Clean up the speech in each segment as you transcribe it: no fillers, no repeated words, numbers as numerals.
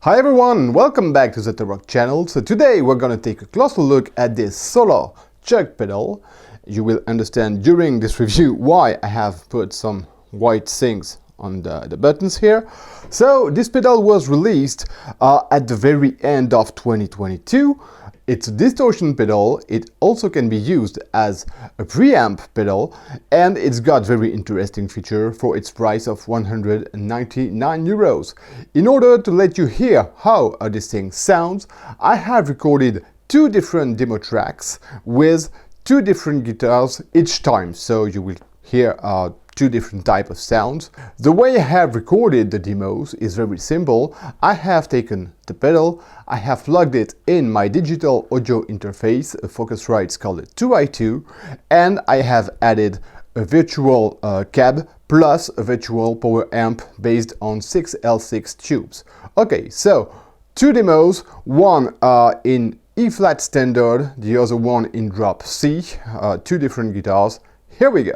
Hi everyone, welcome back to the Rock channel. So today we're gonna take a closer look at this solar Chug pedal. You will understand during this review why I have put some white things on the buttons here. So this pedal was released at the very end of 2022. It's a distortion pedal. It also can be used as a preamp pedal, and it's got very interesting feature for its price of 199 euros. In order to let you hear how this thing sounds, I have recorded two different demo tracks with two different guitars each time, so you will hear two different types of sounds. The way I have recorded the demos is very simple. I have taken the pedal, I have plugged it in my digital audio interface, a Focusrite Scarlett 2i2, and I have added a virtual cab plus a virtual power amp based on 6L6 tubes. Okay, so two demos, one in E flat standard, the other one in drop C, two different guitars. Here we go.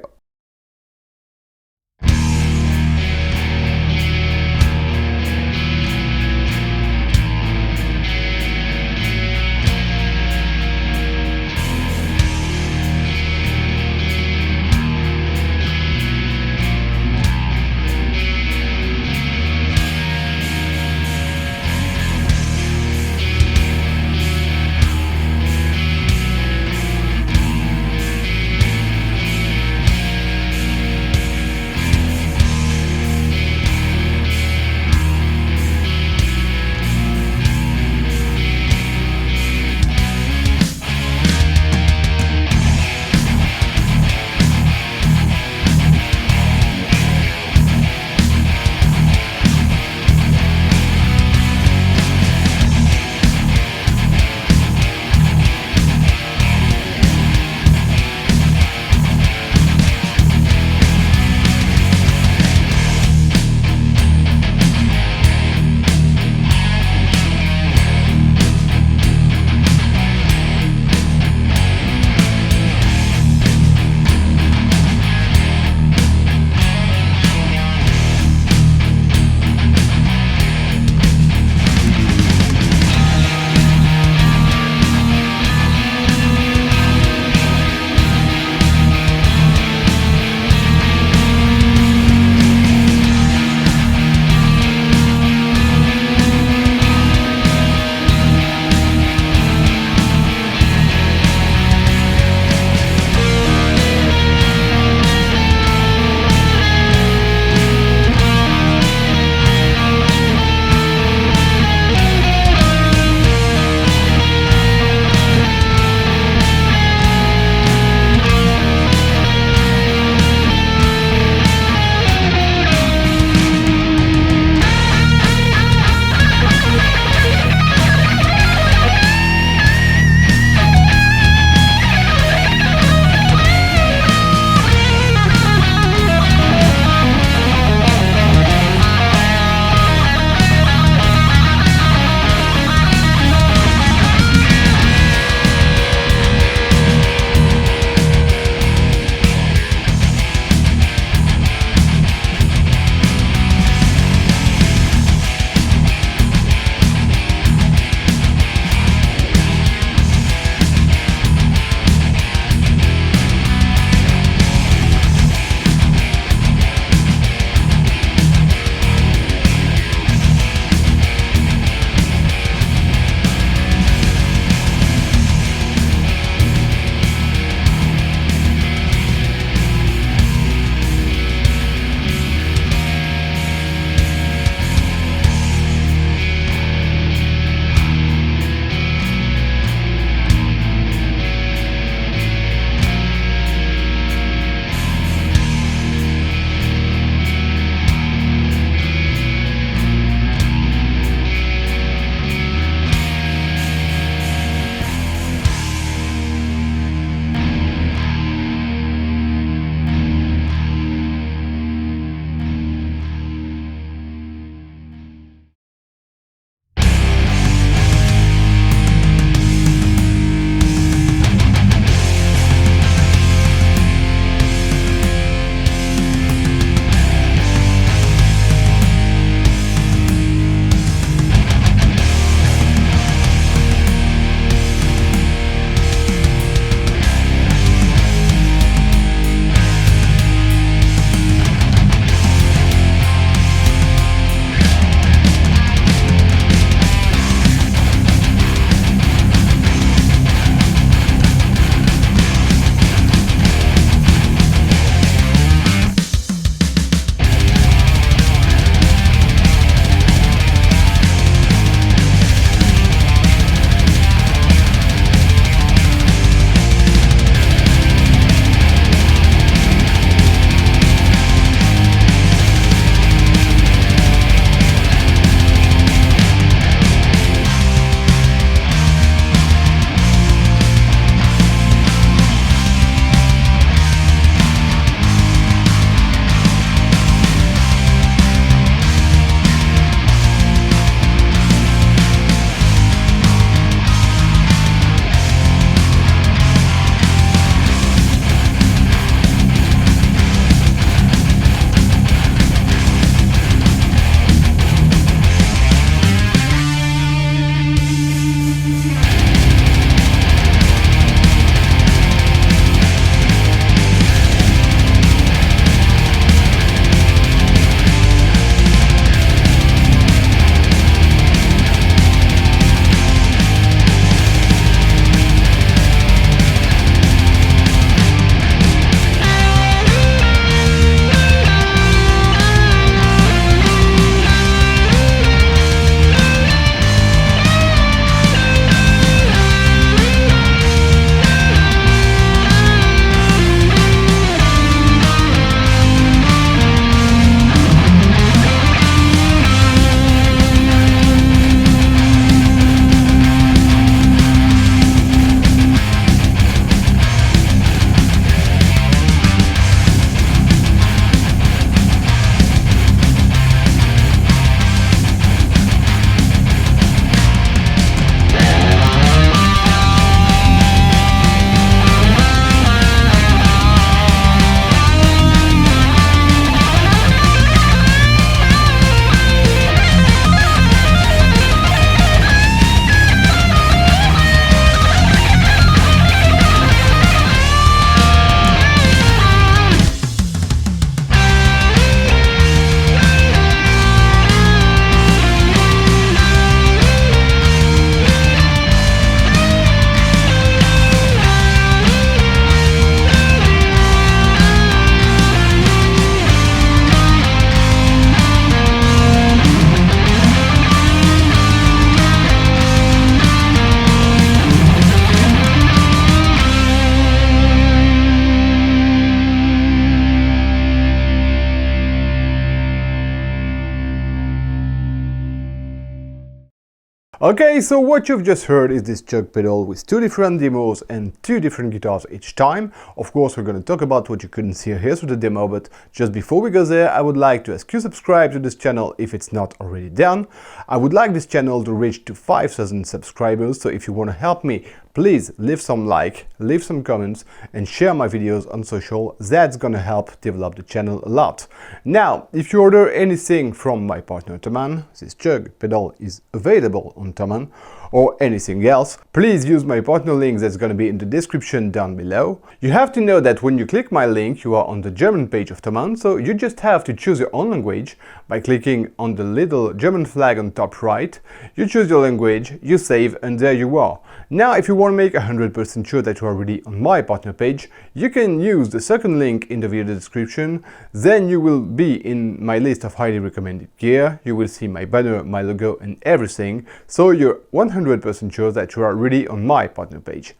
Okay, so what you've just heard is this Chug pedal with two different demos and two different guitars each time. Of course, we're going to talk about what you couldn't see here through the demo, but just before we go there, I would like to ask you to subscribe to this channel if it's not already done. I would like this channel to reach to 5,000 subscribers, so if you want to help me, please leave some like, leave some comments and share my videos on social. That's gonna help develop the channel a lot. Now, if you order anything from my partner Thomann, this Chug pedal is available on Thomann, or anything else, please use my partner link that's gonna be in the description down below. You have to know that when you click my link, you are on the German page of Thomann, so you just have to choose your own language by clicking on the little German flag on top right. You choose your language, you save, and there you are. Now, if you want to make 100% sure that you are already on my partner page, you can use the second link in the video description. Then you will be in my list of highly recommended gear. You will see my banner, my logo and everything. So you're 100% sure that you are already on my partner page.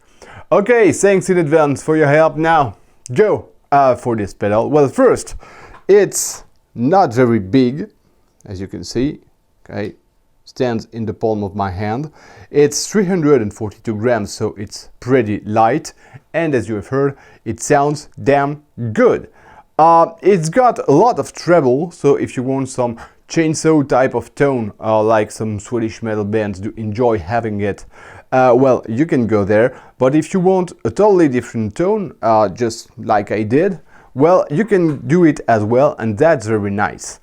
Okay, thanks in advance for your help. Now, go for this pedal. Well, first, it's not very big, as you can see. Okay. Stands in the palm of my hand. It's 342 grams, so it's pretty light, and as you have heard, it sounds damn good. It's got a lot of treble, so if you want some chainsaw type of tone, like some Swedish metal bands do enjoy having it, well, you can go there. But if you want a totally different tone, just like I did, well, you can do it as well, and that's very nice.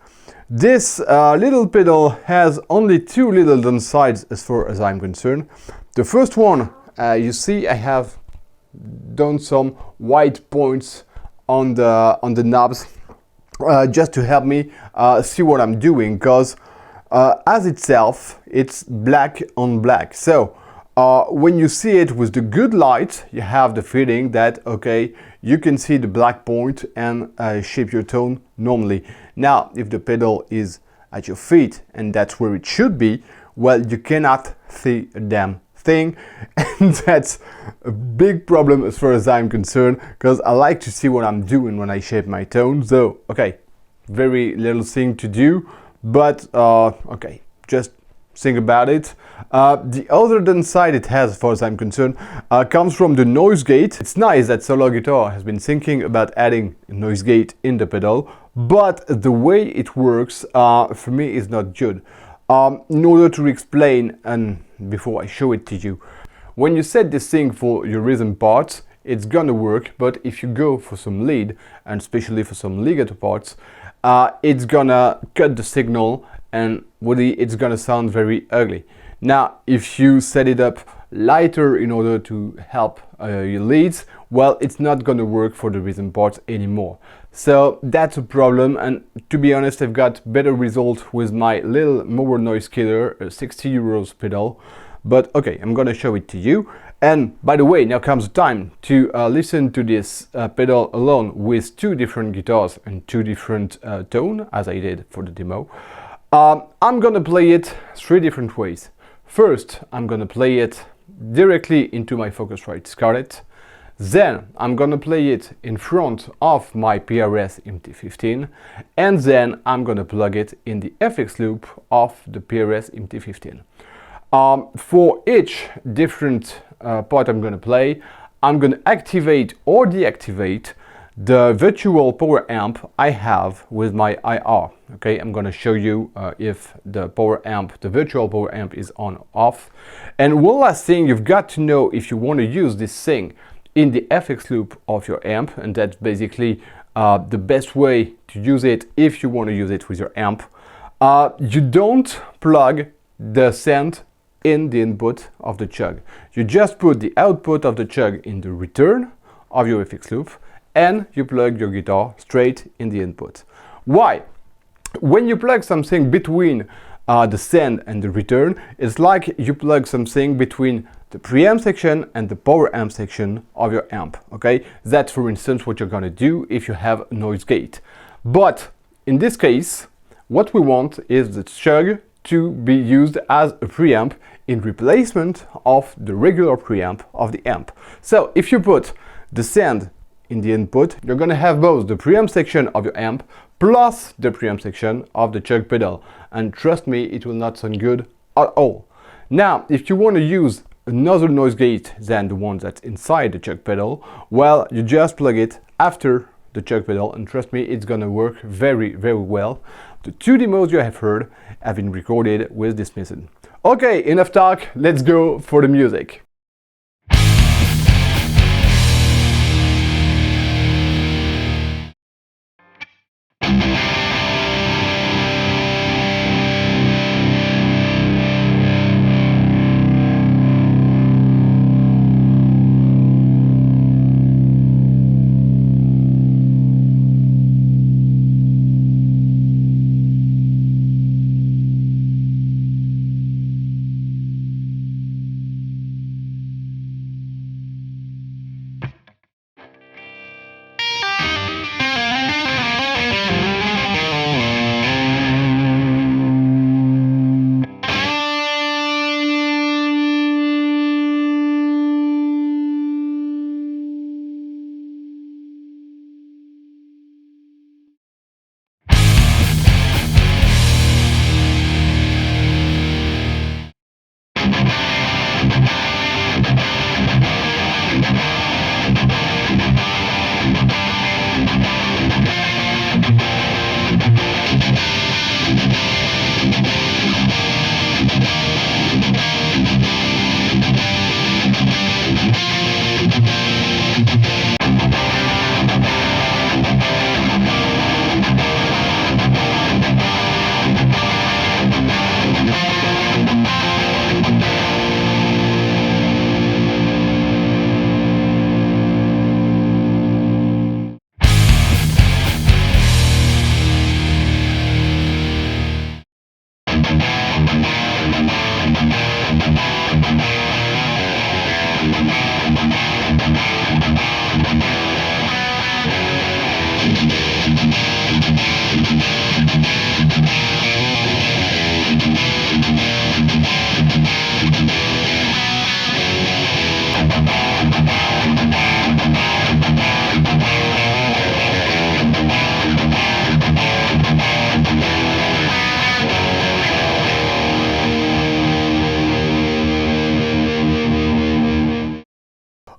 This little pedal has only two little downsides as far as I'm concerned. The first one, you see I have done some white points on the knobs just to help me see what I'm doing, because as itself it's black on black. So when you see it with the good light, you have the feeling that, okay, you can see the black point and shape your tone normally. Now, if the pedal is at your feet and that's where it should be, well, you cannot see a damn thing. And that's a big problem as far as I'm concerned, because I like to see what I'm doing when I shape my tone. So, okay, very little thing to do, but okay, just think about it. The other downside it has, as far as I'm concerned, comes from the noise gate. It's nice that Solar Guitar has been thinking about adding a noise gate in the pedal, but the way it works for me is not good. In order to explain, and before I show it to you, when you set this thing for your rhythm parts, it's gonna work, but if you go for some lead, and especially for some legato parts, it's gonna cut the signal and really it's gonna sound very ugly. Now, if you set it up lighter in order to help your leads, well, it's not gonna work for the rhythm parts anymore. So that's a problem, and to be honest, I've got better results with my little Mower Noise Killer, a 60 euros pedal. But okay, I'm gonna show it to you. And by the way, now comes the time to listen to this pedal alone with two different guitars and two different tone, as I did for the demo. I'm gonna play it three different ways. First, I'm gonna play it directly into my Focusrite Scarlett. Then I'm gonna play it in front of my PRS MT15, and then I'm gonna plug it in the FX loop of the PRS MT15. For each different part I'm gonna play, I'm gonna activate or deactivate the virtual power amp I have with my IR. Okay, I'm gonna show you if the power amp, the virtual power amp, is on or off. And one last thing you've got to know if you want to use this thing in the FX loop of your amp, and that's basically the best way to use it if you want to use it with your amp. You don't plug the send in the input of the Chug. You just put the output of the Chug in the return of your FX loop, and you plug your guitar straight in the input. Why? When you plug something between the send and the return, it's like you plug something between the preamp section and the power amp section of your amp. Okay, that's for instance what you're gonna do if you have a noise gate. But in this case, what we want is the Chug to be used as a preamp in replacement of the regular preamp of the amp. So if you put the send in the input, you're gonna have both the preamp section of your amp plus the preamp section of the Chug pedal, and trust me, it will not sound good at all. Now, if you want to use another noise gate than the one that's inside the Chug pedal, well, you just plug it after the Chug pedal, and trust me, it's gonna work very, very well. The 2 demos you have heard have been recorded with this method. Okay, enough talk, let's go for the music.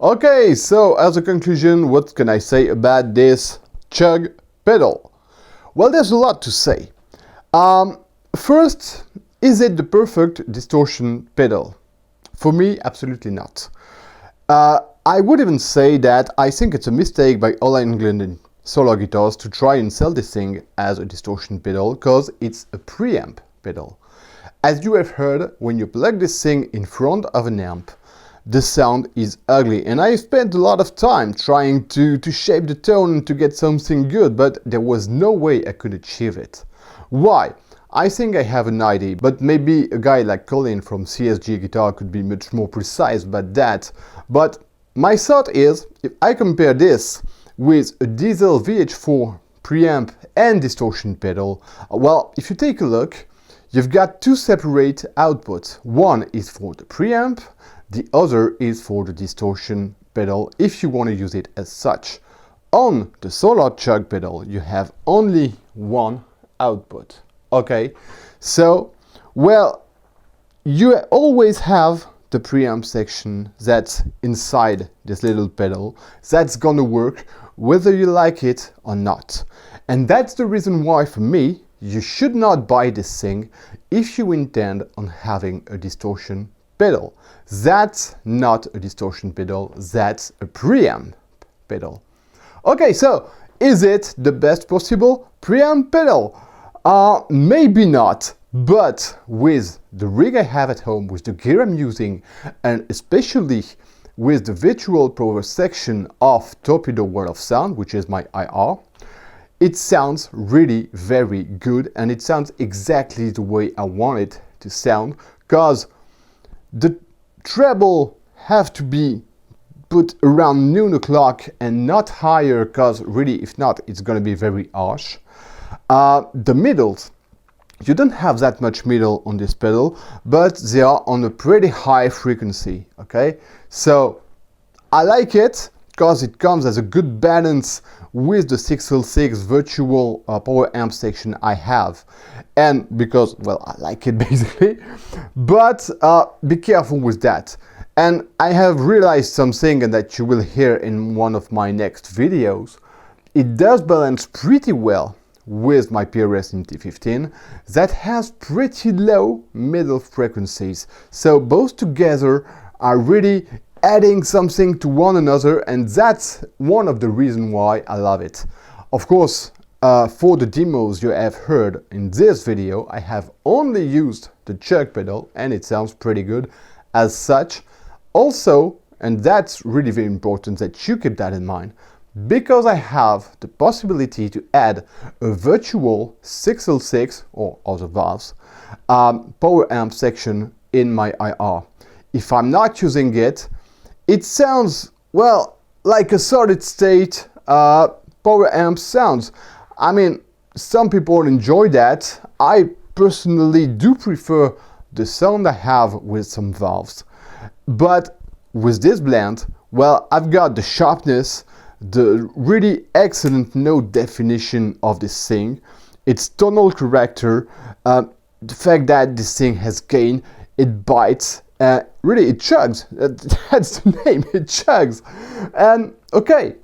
Okay, so as a conclusion, what can I say about this Chug pedal? Well, there's a lot to say. First, is it the perfect distortion pedal? For me, absolutely not. I would even say that I think it's a mistake by All England and Solar Guitars to try and sell this thing as a distortion pedal, because it's a preamp pedal. As you have heard, when you plug this thing in front of an amp, the sound is ugly, and I spent a lot of time trying to shape the tone and to get something good, but there was no way I could achieve it. Why? I think I have an idea, but maybe a guy like Colin from CSG Guitar could be much more precise about that. But my thought is, if I compare this with a diesel VH4 preamp and distortion pedal, well, if you take a look, you've got 2 separate outputs. One is for the preamp, the other is for the distortion pedal, if you want to use it as such. On the Solar Chug pedal, you have only one output. Okay, so, well, you always have the preamp section that's inside this little pedal. That's gonna work whether you like it or not. And that's the reason why, for me, you should not buy this thing if you intend on having a distortion pedal. That's not a distortion pedal, that's a preamp pedal. Okay, so is it the best possible preamp pedal? Maybe not, but with the rig I have at home, with the gear I'm using, and especially with the virtual power section of Torpedo World of Sound, which is my IR, it sounds really very good, and it sounds exactly the way I want it to sound, because the treble have to be put around noon o'clock and not higher, because really, if not, it's going to be very harsh. The middles, you don't have that much middle on this pedal, but they are on a pretty high frequency, okay? So I like it because it comes as a good balance with the 606 virtual power amp section I have, and because, well, I like it basically. But be careful with that. And I have realized something, and that you will hear in one of my next videos. It does balance pretty well with my PRS MT15 that has pretty low middle frequencies. So both together are really adding something to one another, and that's one of the reasons why I love it. Of course, for the demos you have heard in this video, I have only used the Chug pedal and it sounds pretty good as such. Also, and that's really very important that you keep that in mind, because I have the possibility to add a virtual 606 or other valves power amp section in my IR. If I'm not using it, it sounds, well, like a solid state power amp sounds. I mean, some people enjoy that. I personally do prefer the sound I have with some valves. But with this blend, well, I've got the sharpness, the really excellent note definition of this thing, its tonal character, the fact that this thing has gain, it bites, really it chugs, that's the name, it chugs. And okay,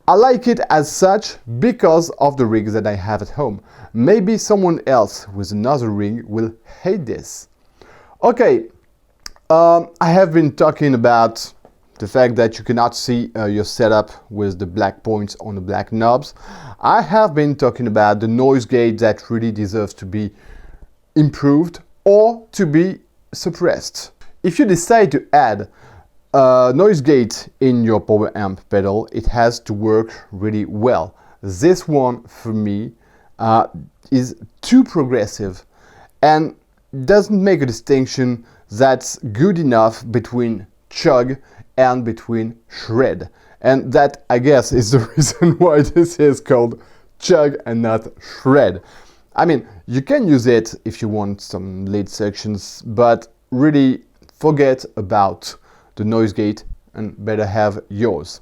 I like it as such because of the rig that I have at home. Maybe someone else with another rig will hate this. Okay, I have been talking about the fact that you cannot see your setup with the black points on the black knobs. I have been talking about the noise gate that really deserves to be improved or to be suppressed. If you decide to add a noise gate in your power amp pedal, it has to work really well. This one for me is too progressive and doesn't make a distinction that's good enough between chug and between shred. And that, I guess, is the reason why this is called chug and not shred. I mean, you can use it if you want some lead sections, but really forget about the noise gate and better have yours.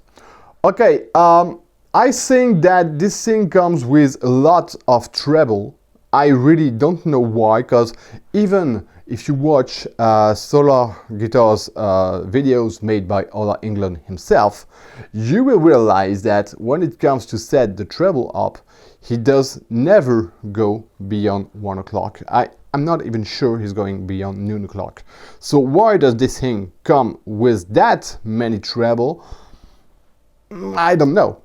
Okay, I think that this thing comes with a lot of treble. I really don't know why, because even if you watch Solar Guitars videos made by Ola England himself, you will realize that when it comes to set the treble up, he does never go beyond 1 o'clock. I'm not even sure he's going beyond noon o'clock. So why does this thing come with that many treble? I don't know.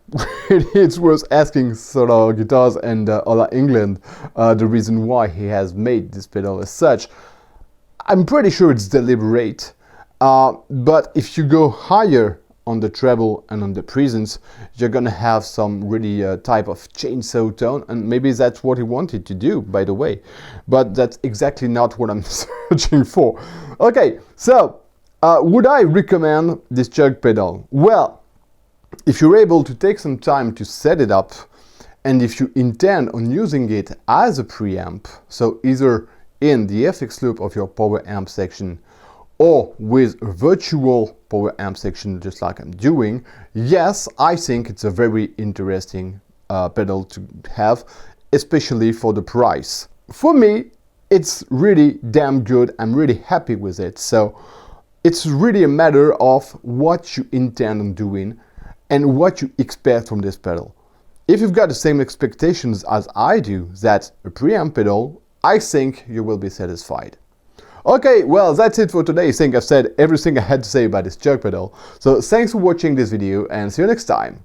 It's worth asking Solar Guitars and Ola England the reason why he has made this pedal as such. I'm pretty sure it's deliberate, but if you go higher on the treble and on the presence, you're gonna have some really type of chainsaw tone, and maybe that's what he wanted to do, by the way, but that's exactly not what I'm searching for. Okay, so would I recommend this Chug pedal? Well, if you're able to take some time to set it up, and if you intend on using it as a preamp, so either in the FX loop of your power amp section or with a virtual power amp section just like I'm doing, yes, I think it's a very interesting pedal to have, especially for the price. For me, it's really damn good. I'm really happy with it. So it's really a matter of what you intend on doing and what you expect from this pedal. If you've got the same expectations as I do, that a preamp pedal, I think you will be satisfied. Okay, well, that's it for today. I think I've said everything I had to say about this Chug pedal. So thanks for watching this video and see you next time.